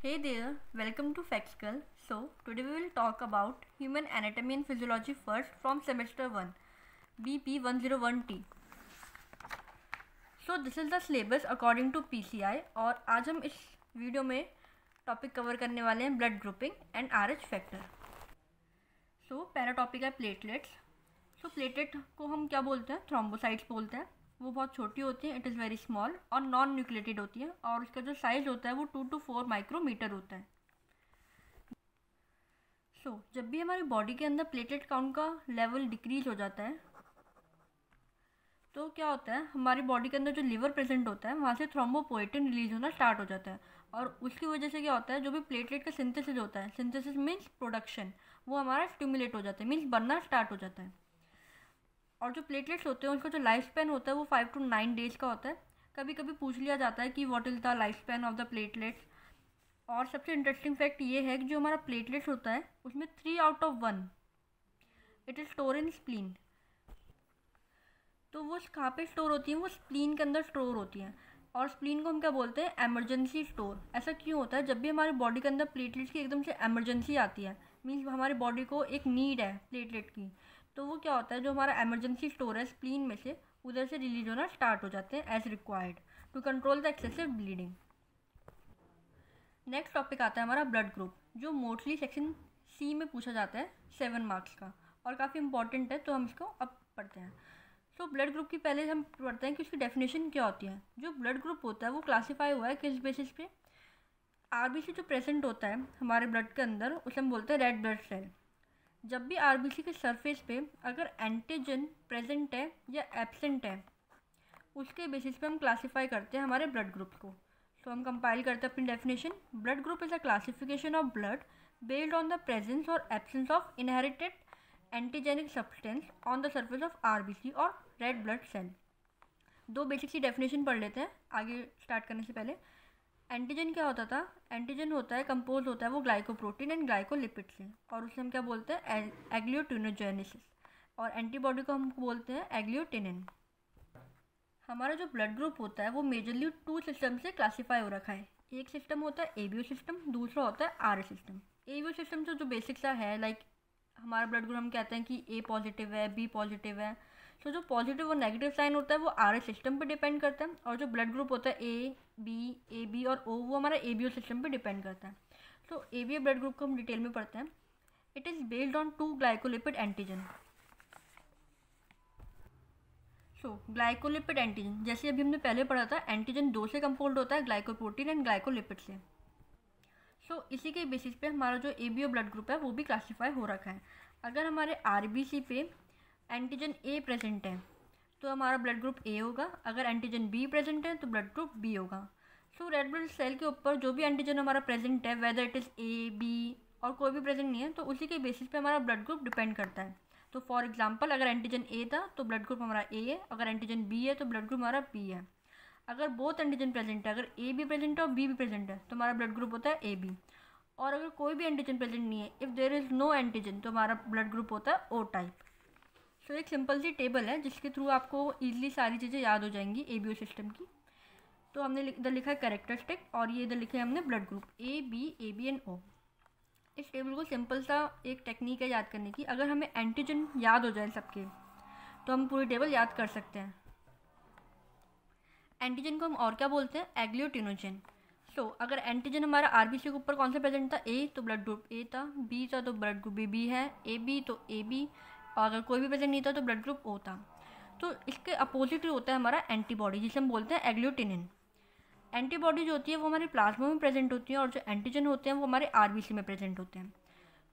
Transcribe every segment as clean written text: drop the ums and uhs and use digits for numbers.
Hey there, welcome to FactSkull. So, today we will talk about human anatomy and physiology first from semester 1, BP 101T. So, this is the syllabus according to PCI और आज हम इस video में topic cover करने वाले हैं blood grouping and RH factor. So पहला topic है प्लेटलेट्स. सो प्लेटलेट को हम क्या बोलते हैं? थ्रोम्बोसाइट्स बोलते हैं. वो बहुत छोटी होती है, इट इज़ वेरी स्मॉल और नॉन न्यूक्लिएटेड होती है और उसका जो साइज़ होता है वो 2 to 4 माइक्रोमीटर होता है. जब भी हमारी बॉडी के अंदर प्लेटलेट काउंट का लेवल डिक्रीज हो जाता है तो क्या होता है, हमारी बॉडी के अंदर जो लिवर प्रेजेंट होता है वहाँ से थ्रोम्बोपोएटिन रिलीज होना स्टार्ट हो जाता है और उसकी वजह से क्या होता है, जो भी प्लेटलेट का सिंथेसिस होता है, सिंथेसिस मीन्स प्रोडक्शन, वो हमारा स्टिमुलेट हो जाता है, मीन्स बनना स्टार्ट हो जाता है. और जो प्लेटलेट्स होते हैं उसका जो लाइफ स्पैन होता है वो 5 to 9 डेज़ का होता है. कभी कभी पूछ लिया जाता है कि what is the life span of the platelets. और सबसे इंटरेस्टिंग फैक्ट ये है कि जो हमारा प्लेटलेट्स होता है उसमें 3 out of 1 it is store in spleen. तो वो कहाँ पे स्टोर होती है? वो स्प्लीन के अंदर स्टोर होती हैं. और स्प्लीन को हम क्या बोलते हैं? Emergency store. ऐसा क्यों होता है? जब भी हमारी बॉडी के अंदर प्लेटलेट्स की एकदम से एमरजेंसी आती है, मीन्स हमारी बॉडी को एक नीड है प्लेटलेट की, तो वो क्या होता है, जो हमारा एमरजेंसी स्टोर है स्प्लीन में से उधर से रिलीज होना स्टार्ट हो जाते हैं as required to control the excessive bleeding. Next topic आता है हमारा ब्लड ग्रुप, जो मोस्टली सेक्शन सी में पूछा जाता है 7 मार्क्स का और काफ़ी इंपॉर्टेंट है, तो हम इसको अब पढ़ते हैं. सो ब्लड ग्रुप की पहले हम पढ़ते हैं कि उसकी डेफिनेशन क्या होती है. जो ब्लड ग्रुप होता है वो क्लासीफाई हुआ है किस बेसिस पे? आरबीसी जो प्रेजेंट होता है हमारे ब्लड के अंदर उसे हम बोलते हैं रेड ब्लड सेल. जब भी आरबीसी के सरफेस पे अगर एंटीजन प्रेजेंट है या एब्सेंट है, उसके बेसिस पे हम क्लासीफाई करते हैं हमारे ब्लड ग्रुप को. तो हम कंपाइल करते हैं अपनी definition. Blood group is a classification of blood based on the presence और absence of inherited antigenic substance on the surface of RBC और रेड ब्लड सेल. दो बेसिक सी डेफिनेशन पढ़ लेते हैं आगे स्टार्ट करने से पहले. एंटीजन क्या होता था? एंटीजन होता है, कंपोज होता है वो ग्लाइकोप्रोटीन एंड ग्लाइकोलिपिड से, और उसे हम क्या बोलते हैं? एग्लियोटिनोजेनेसिस. और एंटीबॉडी को हम बोलते हैं एग्लियोटिनिन. हमारा जो ब्लड ग्रुप होता है वो मेजरली 2 सिस्टम से क्लासीफाई हो रखा है. एक सिस्टम होता है एबीओ सिस्टम, दूसरा होता है आर सिस्टम. एबीओ सिस्टम तो जो बेसिक सा है, लाइक हमारा ब्लड ग्रुप हम कहते हैं कि ए पॉजिटिव है, बी पॉजिटिव है. तो जो पॉजिटिव और नेगेटिव साइन होता है वो आर सिस्टम पे डिपेंड करता है, और जो ब्लड ग्रुप होता है ए बी और ओ वो हमारा एबीओ सिस्टम पे डिपेंड करता है. तो एबीओ ब्लड ग्रुप को हम डिटेल में पढ़ते हैं. It is based on 2 glycolipid antigen. Glycolipid antigen जैसे अभी हमने पहले पढ़ा था, एंटीजन 2 से कंपोज्ड होता है, ग्लाइकोप्रोटीन एंड ग्लाइकोलिपिड से. इसी के बेसिस पे हमारा जो एबीओ ब्लड ग्रुप है वो भी क्लासीफाई हो रखा है. अगर हमारे आरबीसी पे एंटीजन ए प्रेजेंट है तो हमारा ब्लड ग्रुप ए होगा. अगर एंटीजन बी प्रेजेंट है तो ब्लड ग्रुप बी होगा. रेड ब्लड सेल के ऊपर जो भी एंटीजन हमारा प्रेजेंट है, whether it is A B और कोई भी प्रेजेंट नहीं है, तो उसी के बेसिस पे हमारा ब्लड ग्रुप डिपेंड करता है. तो फॉर एग्जांपल अगर एंटीजन ए था तो ब्लड ग्रुप हमारा ए है, अगर एंटीजन बी है तो ब्लड ग्रुप हमारा बी है. अगर बोथ एंटीजन प्रेजेंट है, अगर ए भी प्रेजेंट है और बी भी प्रेजेंट है, तो हमारा ब्लड ग्रुप होता है ए बी. और अगर कोई भी एंटीजन प्रेजेंट नहीं है, if there is no antigen, तो हमारा ब्लड ग्रुप होता है ओ टाइप. एक सिंपल सी टेबल है जिसके थ्रू आपको ईजिली सारी चीज़ें याद हो जाएंगी एबीओ सिस्टम की. तो हमने इधर लिखा है कैरेक्टरिस्टिक और ये इधर लिखे है हमने blood group A B and O. इस टेबल को सिंपल सा एक टेक्निक है याद करने की. अगर हमें एंटीजन याद हो जाए सबके तो हम पूरी टेबल याद कर सकते हैं. एंटीजन को हम और क्या बोलते हैं? एग्लियोटिनोजन. अगर एंटीजन हमारा आरबीसी के ऊपर कौन सा प्रेजेंट था? ए, तो ब्लड ग्रुप ए था. बी था तो ब्लड ग्रुप बी है. ए बी तो ए बी. और अगर कोई भी प्रेजेंट नहीं था तो ब्लड ग्रुप ओ था. तो इसके अपोजिट होता है हमारा एंटीबॉडी, जिसे हम बोलते हैं एग्लियोटिनिन. एंटीबॉडी जो होती है वो हमारे प्लाज्मा में प्रेजेंट होती है और जो एंटीजन होते हैं वो हमारे आरबीसी में प्रेजेंट होते हैं.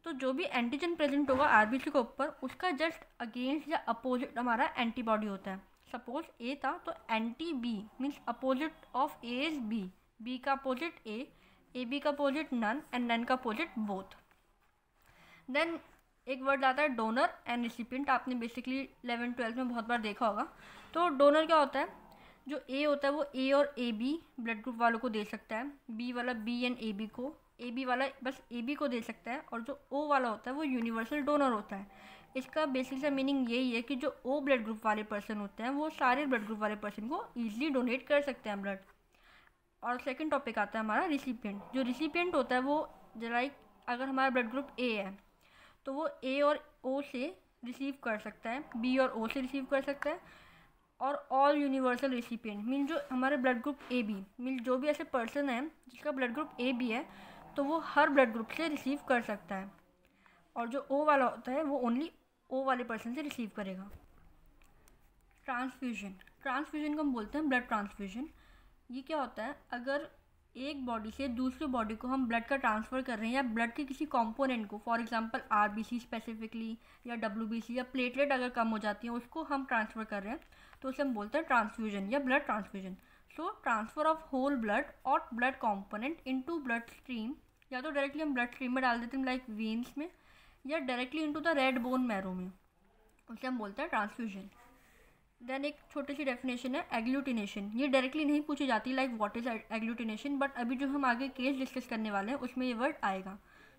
तो जो भी एंटीजन प्रेजेंट होगा आरबीसी के ऊपर, उसका जस्ट अगेंस्ट या अपोजिट हमारा एंटीबॉडी होता है. सपोज ए था तो anti B means opposite of A is B, B का अपोजिट ए बी का अपोजिट नन एंड नन का अपोजिट बोथ. देन एक वर्ड आता है डोनर एंड रिसिपिएंट. आपने बेसिकली 11th-12th में बहुत बार देखा होगा. तो डोनर क्या होता है? जो ए होता है वो ए और ए बी ब्लड ग्रुप वालों को दे सकता है. बी वाला बी एंड ए बी को, ए बी वाला बस ए बी को दे सकता है. और जो ओ वाला होता है वो यूनिवर्सल डोनर होता है. इसका बेसिक सा मीनिंग यही है कि जो ओ ब्लड ग्रुप वाले पर्सन होते हैं वो सारे ब्लड ग्रुप वाले पर्सन को ईजिली डोनेट कर सकते हैं ब्लड. और सेकंड टॉपिक आता है हमारा रिसिपिएंट। जो रिसिपिएंट होता है वो लाइक अगर हमारा ब्लड ग्रुप ए है तो वो ए और ओ से रिसीव कर सकता है, बी और ओ से रिसीव कर सकता है, और ऑल यूनिवर्सल रिसिपिएंट मीन जो हमारे blood group A B mean जो भी ऐसे पर्सन है जिसका ब्लड ग्रुप ए बी है तो वो हर ब्लड ग्रुप से रिसीव कर सकता है, और जो ओ वाला होता है वो ओनली ओ वाले पर्सन से रिसीव करेगा। ट्रांसफ्यूजन को हम बोलते हैं ब्लड ट्रांसफ्यूजन। ये क्या होता है, अगर एक बॉडी से दूसरी बॉडी को हम ब्लड का ट्रांसफ़र कर रहे हैं या ब्लड के किसी कंपोनेंट को, फॉर एग्जांपल आरबीसी स्पेसिफिकली या डब्ल्यूबीसी या प्लेटलेट अगर कम हो जाती है उसको हम ट्रांसफ़र कर रहे हैं तो उसे हम बोलते हैं ट्रांसफ्यूजन या blood transfusion. So transfer of whole blood और blood component into blood stream, या तो डायरेक्टली हम ब्लड स्ट्रीम में डाल देते हैं लाइक वेन्स में, या directly into the red bone marrow में, उसे हम बोलते हैं ट्रांसफ्यूजन। देन एक छोटी सी डेफिनेशन है एग्लूटिनेशन। ये डायरेक्टली नहीं पूछी जाती like what is agglutination, but अभी जो हम आगे केस डिस्कस करने वाले हैं उसमें ये वर्ड आएगा,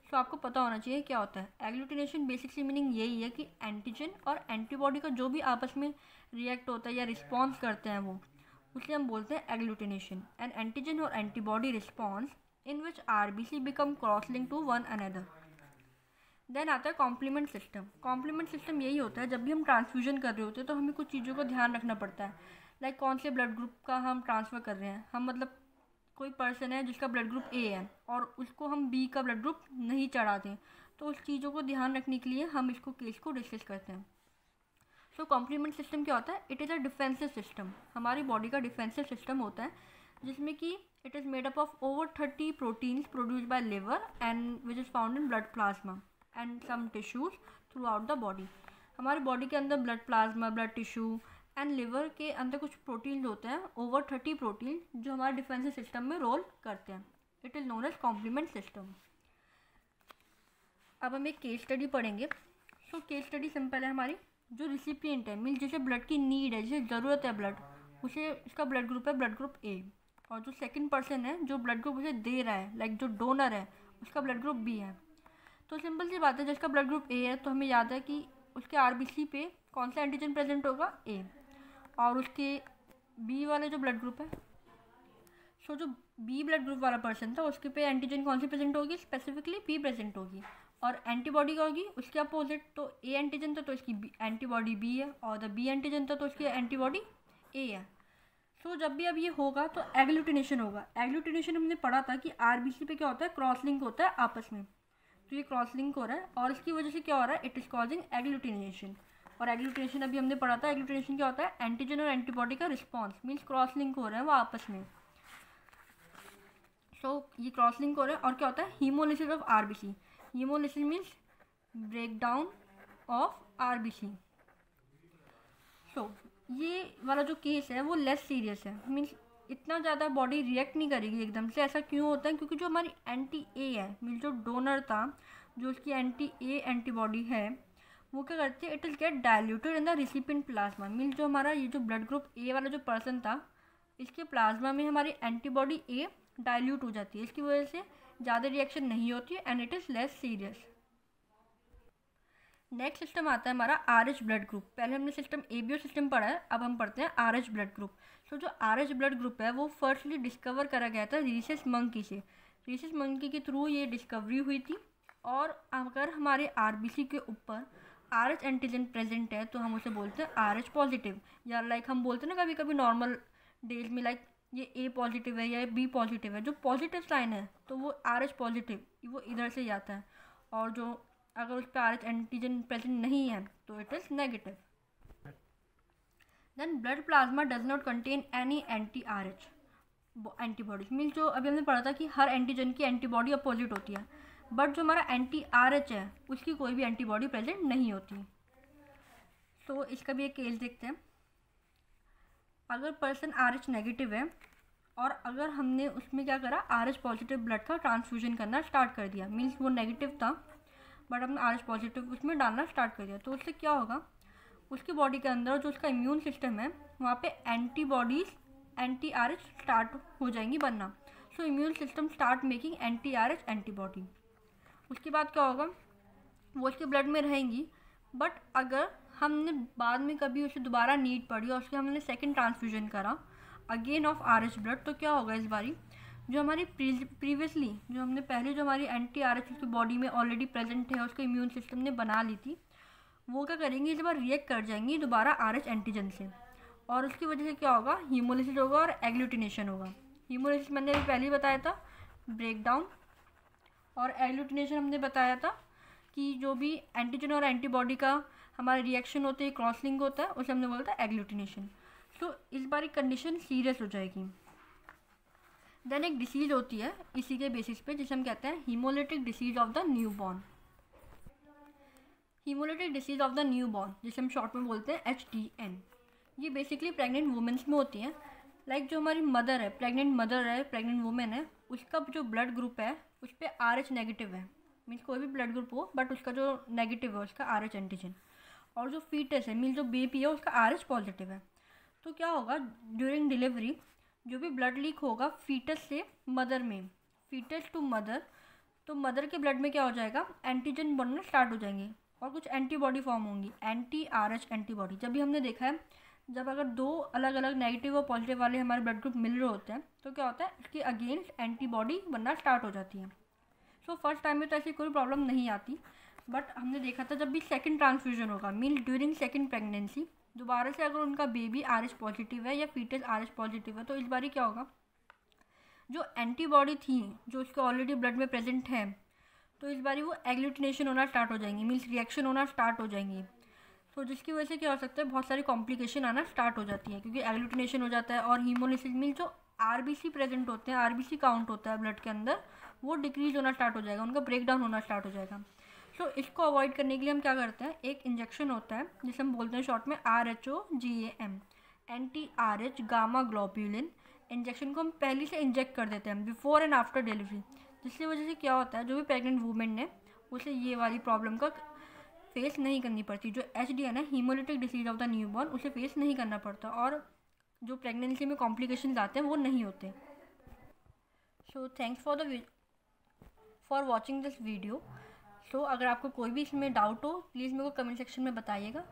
सो आपको पता होना चाहिए क्या होता है एग्लूटिनेशन। बेसिकली मीनिंग यही है कि एंटीजन और एंटीबॉडी का जो भी आपस में रिएक्ट होता है या रिस्पॉन्स करते हैं वो, उसे हम बोलते हैं एग्लूटिनेशन। एन एंटीजन और antibody response in which RBC become cross link to one another. Then आता है कॉम्प्लीमेंट सिस्टम। कॉम्प्लीमेंट सिस्टम यही होता है जब भी हम ट्रांसफ्यूजन कर रहे होते हैं तो हमें कुछ चीज़ों का ध्यान रखना पड़ता है, लाइक कौन से ब्लड ग्रुप का हम ट्रांसफ़र कर रहे हैं। हम मतलब कोई पर्सन है जिसका ब्लड ग्रुप ए है और उसको हम बी का ब्लड ग्रुप नहीं चढ़ाते, तो उस चीज़ों को ध्यान रखने के लिए हम इसको केस को डिस्कस करते हैं। सो कॉम्प्लीमेंट सिस्टम क्या होता है, it is a defensive system. हमारी बॉडी का डिफेंसिव सिस्टम होता है जिसमें कि it is made up of over 30 proteins produced by liver and which is found in blood plasma and some tissues throughout the body. हमारी body के अंदर blood plasma, blood tissue and liver के अंदर कुछ protein होते हैं, over 30 protein, जो हमारे डिफेंसिव सिस्टम में रोल करते हैं। It is known as complement system. अब हम एक केस स्टडी पढ़ेंगे। सो केस स्टडी सिंपल है हमारी। जो रिसिपिएंट है मीन जिसे ब्लड की नीड है, जिसे ज़रूरत है ब्लड, उसे इसका ब्लड ग्रुप है ब्लड ग्रुप ए, और जो सेकंड पर्सन है जो ब्लड ग्रुप उसे दे रहा है लाइक जो डोनर है उसका ब्लड ग्रुप बी है। तो सिंपल सी बात है, जिसका ब्लड ग्रुप ए है तो हमें याद है कि उसके आरबीसी पे कौन सा एंटीजन प्रेजेंट होगा, ए, और उसके बी वाले जो ब्लड ग्रुप है, सो जो बी ब्लड ग्रुप वाला पर्सन था उसके पे एंटीजन कौन सी प्रेजेंट होगी, स्पेसिफिकली बी प्रेजेंट होगी, और एंटीबॉडी का होगी उसके अपोजिट। तो ए एंटीजन था तो इसकी एंटीबॉडी बी है, और द बी एंटीजन था तो उसकी एंटीबॉडी ए है। सो जब भी अब ये होगा तो एग्लूटिनेशन होगा। एग्लूटिनेशन हमने पढ़ा था कि आरबीसी पे क्या होता है, क्रॉस लिंक होता है आपस में, तो ये क्रॉस लिंक हो रहा है और इसकी वजह से क्या हो रहा है, इट इज़ कॉजिंग एग्लूटिनेशन। और एग्लूटिनेशन अभी हमने पढ़ा था, एग्लूटिनेशन क्या होता है, एंटीजन और एंटीबॉडी का रिस्पॉन्स, मीन्स क्रॉस लिंक हो रहे हैं वो आपस में। सो ये क्रॉस लिंक हो रहा है और क्या होता है, haemolysis of RBC. Haemolysis means break down of RBC. So ये वाला जो केस है वो लेस सीरियस है, मीन्स इतना ज़्यादा बॉडी रिएक्ट नहीं करेगी एकदम से। ऐसा क्यों होता है, क्योंकि जो हमारी एंटी ए है मीन जो डोनर था, जो उसकी एंटी ए एंटीबॉडी है, वो क्या करती है, it is gate diluted in the recipient plasma. Mean जो हमारा ये जो ब्लड ग्रुप ए वाला जो पर्सन था, इसके प्लाज्मा में हमारी एंटीबॉडी ए डाइल्यूट हो जाती है, इसकी वजह से ज़्यादा रिएक्शन नहीं होती है and it is less serious. Next system आता है हमारा आरएच ब्लड ग्रुप। पहले हमने सिस्टम एबीओ सिस्टम पढ़ा है, अब हम पढ़ते हैं आरएच ब्लड ग्रुप। सो जो आरएच ब्लड ग्रुप है वो फर्स्टली डिस्कवर करा गया था रीसस मंकी से। रीसस मंकी के थ्रू ये डिस्कवरी हुई थी, और अगर हमारे आरबीसी के ऊपर आरएच एंटीजन प्रेजेंट है तो हम उसे बोलते हैं आरएच पॉजिटिव, या लाइक हम बोलते हैं ना कभी कभी नॉर्मल डेज में लाइक ये ए पॉजिटिव है या बी पॉजिटिव है। जो पॉजिटिव साइन है तो वो आरएच पॉजिटिव, वो इधर से जाता है, और जो अगर उस पर आरएच एंटीजन प्रेजेंट नहीं है तो it is negative. Then blood plasma does not contain any anti Rh antibodies. Means जो अभी हमने पढ़ा था कि हर एंटीजन की एंटीबॉडी अपोजिट होती है, बट जो हमारा एंटी आरएच है उसकी कोई भी एंटीबॉडी प्रेजेंट नहीं होती। सो इसका भी एक केस देखते हैं। अगर पर्सन आरएच नेगेटिव है और अगर हमने उसमें क्या करा, आरएच पॉजिटिव ब्लड का ट्रांसफ्यूजन करना स्टार्ट कर दिया, मीन्स वो नेगेटिव था बट हमने आरएच पॉजिटिव उसमें डालना स्टार्ट कर दिया, तो उससे क्या होगा, उसकी बॉडी के अंदर जो उसका इम्यून सिस्टम है वहाँ पे एंटीबॉडीज़ एंटी आरएच स्टार्ट हो जाएंगी बनना। So immune system start making anti RH antibody. उसके बाद क्या होगा, वो उसके ब्लड में रहेंगी, बट अगर हमने बाद में कभी उसे दोबारा नीड पड़ी और उसके हमने सेकेंड ट्रांसफ्यूजन करा अगेन ऑफ आरएच ब्लड, तो क्या होगा इस बारी, जो हमारी प्रीवियसली जो हमने पहले जो हमारी एंटी आर एच उसकी बॉडी में ऑलरेडी प्रेजेंट है, उसको इम्यून सिस्टम ने बना ली थी, वो क्या करेंगी, इस बार रिएक्ट कर जाएंगी दोबारा आर एच एंटीजन से, और उसकी वजह से क्या होगा, हीमोलिसिस होगा और एग्लूटिनेशन होगा। हीमोलिसिस मैंने अभी पहले ही बताया था, ब्रेकडाउन, और एग्लूटिनेशन हमने बताया था कि जो भी एंटीजन और एंटीबॉडी का हमारा रिएक्शन होते हैं, क्रॉस लिंक होता है, उसे हमने बोला था एग्लूटिनेशन। तो इस बार कंडीशन सीरियस हो जाएगी। देन एक डिसीज़ होती है इसी के बेसिस पे, जिसे हम कहते हैं haemolytic disease of the newborn. Haemolytic disease of the newborn, जिसे हम शॉर्ट में बोलते हैं HDN। ये बेसिकली प्रेग्नेंट वुमेंस में होती हैं। लाइक जो हमारी मदर है, प्रेग्नेंट वुमेन है, उसका जो ब्लड ग्रुप है उस पर RH नेगेटिव है, मीन्स कोई भी ब्लड ग्रुप हो बट उसका जो नेगेटिव है उसका RH एंटीजन, और जो फीटस है मीन्स जो बेबी है उसका RH पॉजिटिव है। तो क्या होगा, ड्यूरिंग डिलीवरी जो भी ब्लड लीक होगा फीटस से मदर में, फीटस टू मदर, तो मदर के ब्लड में क्या हो जाएगा, एंटीजन बनना स्टार्ट हो जाएंगे और कुछ एंटीबॉडी फॉर्म होंगी, एंटी RH एंटीबॉडी। जब भी हमने देखा है, जब अगर दो अलग अलग नेगेटिव और पॉजिटिव वाले हमारे ब्लड ग्रुप मिल रहे होते हैं तो क्या होता है, इसके अगेंस्ट एंटीबॉडी बनना स्टार्ट हो जाती है। सो फर्स्ट टाइम में तो ऐसी कोई प्रॉब्लम नहीं आती, बट हमने देखा था जब भी सेकंड ट्रांसफ्यूजन होगा, मीन ड्यूरिंग सेकंड प्रेगनेंसी, दोबारा से अगर उनका बेबी RH पॉजिटिव है या फीटस RH पॉजिटिव है, तो इस बार क्या होगा, जो एंटीबॉडी थी जो उसके ऑलरेडी ब्लड में प्रेजेंट है, तो इस बार वो एग्लूटिनेशन होना स्टार्ट हो जाएंगी, मीन्स रिएक्शन होना स्टार्ट हो जाएंगी। तो जिसकी वजह से क्या हो सकता है, बहुत सारी कॉम्प्लिकेशन आना स्टार्ट हो जाती है, क्योंकि एग्लूटिनेशन हो जाता है और हीमोलिसिस मीन्स जो RBC प्रेजेंट होते हैं, RBC काउंट होता है ब्लड के अंदर, वो डिक्रीज होना स्टार्ट हो जाएगा, उनका ब्रेकडाउन होना स्टार्ट हो जाएगा। सो इसको अवॉइड करने के लिए हम क्या करते हैं, एक इंजेक्शन होता है जिसे हम बोलते हैं शॉर्ट में RHOGAM, anti RH gamma globulin injection को हम पहले से इंजेक्ट कर देते हैं बिफोर एंड आफ्टर डिलीवरी, जिसकी वजह से क्या होता है, जो भी प्रेग्नेंट वुमेन ने उसे ये वाली प्रॉब्लम का फेस नहीं करनी पड़ती। जो HDN है, haemolytic disease of the newborn, उसे फेस नहीं करना पड़ता और जो प्रेगनेंसी में कॉम्प्लिकेशन आते हैं वो नहीं होते। So thanks for watching this video. So अगर आपको कोई भी इसमें डाउट हो प्लीज़ मेरे को कमेंट सेक्शन में बताइएगा।